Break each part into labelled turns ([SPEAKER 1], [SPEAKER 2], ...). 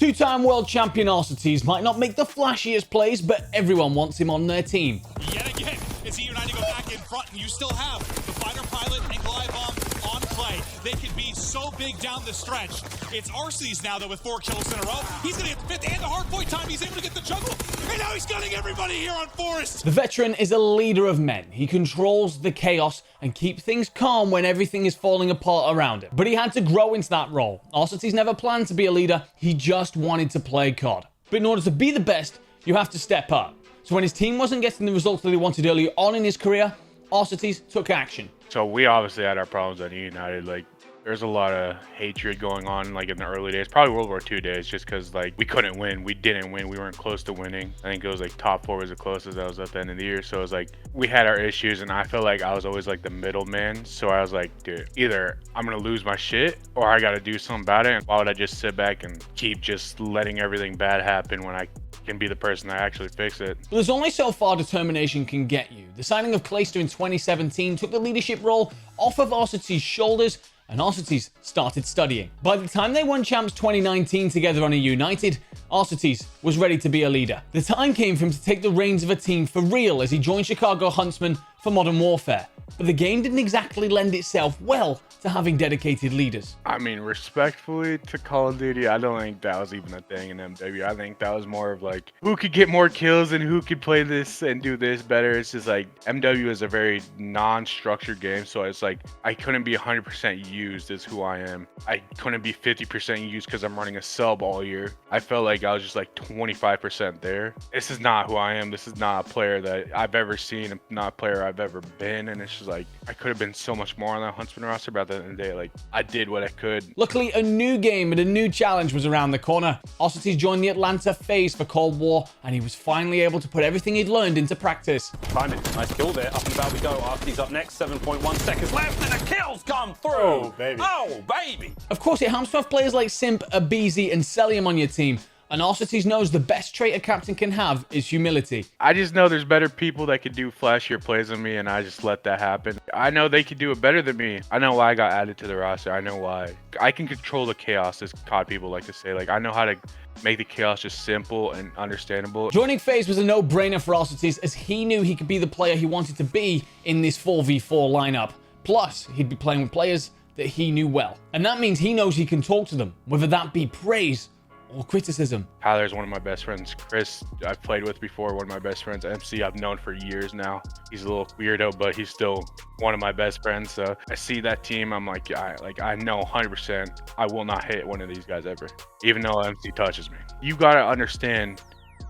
[SPEAKER 1] Two-time world champion Arcitys might not make the flashiest plays, but everyone wants him on their team.
[SPEAKER 2] Yet again, as eUnited go back in front, and you still have the fighter pilot and glide bomb on play. They could be so big down the stretch. It's Arcitys now, though, with 4 kills in a row. He's going to get the 5th and the hardpoint time. He's able to get the jungle, and now he's gunning everybody here on Forest.
[SPEAKER 1] The veteran is a leader of men. He controls the chaos and keeps things calm when everything is falling apart around him. But he had to grow into that role. Arcitys never planned to be a leader. He just wanted to play COD. But in order to be the best, you have to step up. So when his team wasn't getting the results that he wanted early on in his career, Arcitys took action.
[SPEAKER 3] So we obviously had our problems on eUnited. Like, there's a lot of hatred going on, like, in the early days, probably World War II days, just because, like, we couldn't win. We didn't win. We weren't close to winning. I think it was, like, top 4 was the closest I was at the end of the year. So it was, like, we had our issues, and I felt like I was always, like, the middleman. So I was like, dude, either I'm going to lose my shit, or I got to do something about it. And why would I just sit back and keep just letting everything bad happen when I can be the person that actually fix it?
[SPEAKER 1] But there's only so far determination can get you. The signing of Clayster in 2017 took the leadership role off of Arcitys' shoulders, and Arcitys started studying. By the time they won Champs 2019 together on eUnited, Arcitys was ready to be a leader. The time came for him to take the reins of a team for real as he joined Chicago Huntsmen for Modern Warfare. But the game didn't exactly lend itself well to having dedicated leaders.
[SPEAKER 3] I mean, respectfully to Call of Duty, I don't think that was even a thing in MW. I think that was more of like, who could get more kills and who could play this and do this better. It's just like, MW is a very non-structured game, so it's like, I couldn't be 100% used as who I am. I couldn't be 50% used because I'm running a sub all year. I felt like I was just like 25% there. This is not who I am. This is not a player that I've ever seen, not a player I've ever been, and it's just like, I could have been so much more on that Huntsman roster, but at the end of the day, like, I did what I could.
[SPEAKER 1] Luckily, a new game and a new challenge was around the corner. Arcitys joined the Atlanta FaZe for Cold War, and he was finally able to put everything he'd learned into practice.
[SPEAKER 4] Find it. Nice kill there. Up and about we go. Arcitys up next. 7.1 seconds left, and the kills come through.
[SPEAKER 5] Oh, baby.
[SPEAKER 4] Oh, baby.
[SPEAKER 1] Of course, it helps to have players like Simp, aBeZy, and Cellium on your team, and Arcitys knows the best trait a captain can have is humility.
[SPEAKER 3] I just know there's better people that could do flashier plays than me, and I just let that happen. I know they could do it better than me. I know why I got added to the roster. I know why. I can control the chaos, as COD people like to say. Like, I know how to make the chaos just simple and understandable.
[SPEAKER 1] Joining FaZe was a no-brainer for Arcitys, as he knew he could be the player he wanted to be in this 4v4 lineup. Plus, he'd be playing with players that he knew well. And that means he knows he can talk to them, whether that be praise or criticism.
[SPEAKER 3] Tyler's one of my best friends. Chris, I've played with before, one of my best friends. MC, I've known for years now. He's a little weirdo, but he's still one of my best friends. So I see that team, I'm like, I know 100% I will not hit one of these guys ever, even though MC touches me. You gotta understand,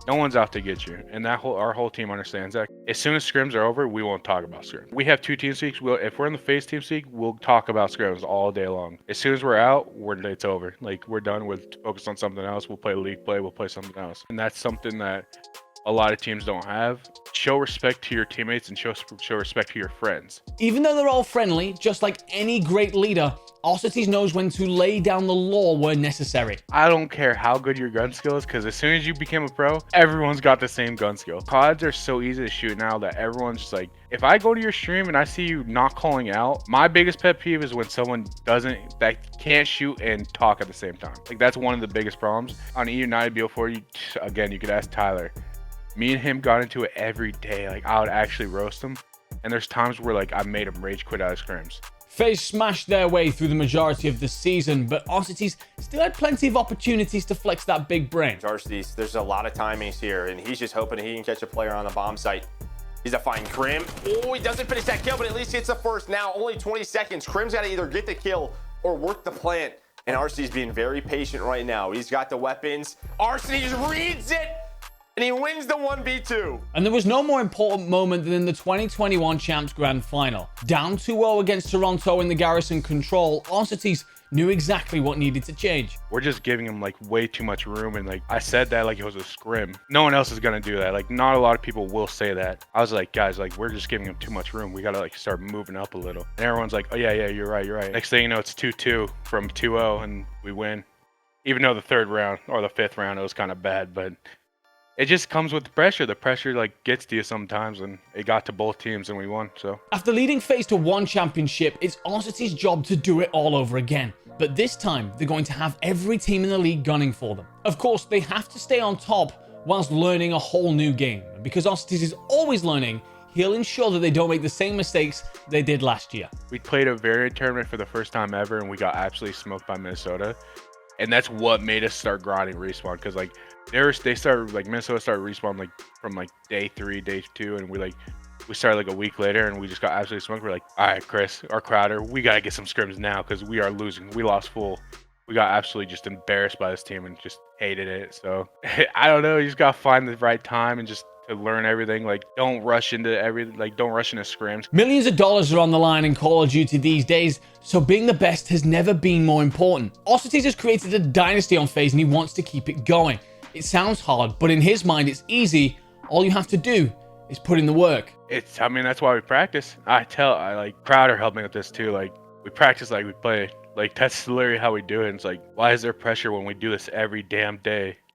[SPEAKER 3] no one's out to get you, and our whole team understands that. As soon as scrims are over, we won't talk about scrims. We have 2 team speaks. If we're in the FaZe team speak, we'll talk about scrims all day long. As soon as we're out, it's over. Like, we're done with focus on something else. We'll play league play. We'll play something else, and that's something that a lot of teams don't have. Show respect to your teammates and show respect to your friends.
[SPEAKER 1] Even though they're all friendly, just like any great leader, Arcitys knows when to lay down the law where necessary.
[SPEAKER 3] I don't care how good your gun skill is, because as soon as you became a pro, everyone's got the same gun skill. CODs are so easy to shoot now that everyone's just like, if I go to your stream and I see you not calling out, my biggest pet peeve is when someone that can't shoot and talk at the same time. Like, that's one of the biggest problems. On eUnited BO4, again, you could ask Tyler. Me and him got into it every day. Like, I would actually roast him. And there's times where, like, I made him rage quit out of scrims.
[SPEAKER 1] FaZe smashed their way through the majority of the season, but Arcitys still had plenty of opportunities to flex that big brain.
[SPEAKER 5] Arcitys, there's a lot of timings here, and he's just hoping he can catch a player on the bomb site. He's a fine Crim. Oh, he doesn't finish that kill, but at least gets the first. Now, only 20 seconds. Crim's got to either get the kill or work the plant. And Arcitys being very patient right now. He's got the weapons. Arcitys reads it, and he wins the 1v2.
[SPEAKER 1] And there was no more important moment than in the 2021 Champs Grand Final. Down 2-0 against Toronto in the Garrison Control, Arcitys knew exactly what needed to change.
[SPEAKER 3] We're just giving him, like, way too much room, and, like, I said that like it was a scrim. No one else is gonna do that. Like, not a lot of people will say that. I was like, guys, like, we're just giving him too much room. We gotta, like, start moving up a little. And everyone's like, oh yeah, you're right. Next thing you know, it's 2-2 from 2-0, and we win. Even though the 3rd round or the 5th round, it was kind of bad, but it just comes with the pressure. The pressure like gets to you sometimes, and it got to both teams, and we won. So
[SPEAKER 1] After leading FaZe to one championship, it's Arcitys' job to do it all over again. But this time, they're going to have every team in the league gunning for them. Of course, they have to stay on top whilst learning a whole new game. And because Arcitys is always learning, he'll ensure that they don't make the same mistakes they did last year.
[SPEAKER 3] we played a varied tournament for the first time ever, and we got absolutely smoked by Minnesota. And that's what made us start grinding respawn, because like they started like Minnesota started respawn like from like day 3, day 2, and we started like a week later, and we just got absolutely smoked. We're like, all right, Chris, our crowder, we gotta get some scrims now because we are losing. We lost full. We got absolutely just embarrassed by this team and just hated it. So I don't know. You just gotta find the right time and just to learn everything. Like don't rush into don't rush into scrims.
[SPEAKER 1] Millions of dollars are on the line in Call of Duty these days, so being the best has never been more important. Arcitys has created a dynasty on FaZe and he wants to keep it going. It sounds hard, but in his mind it's easy. All you have to do is put in the work.
[SPEAKER 3] I mean, that's why we practice. I like Crowder helped me with this too. Like we practice like we play. Like that's literally how we do it. And it's like, why is there pressure when we do this every damn day?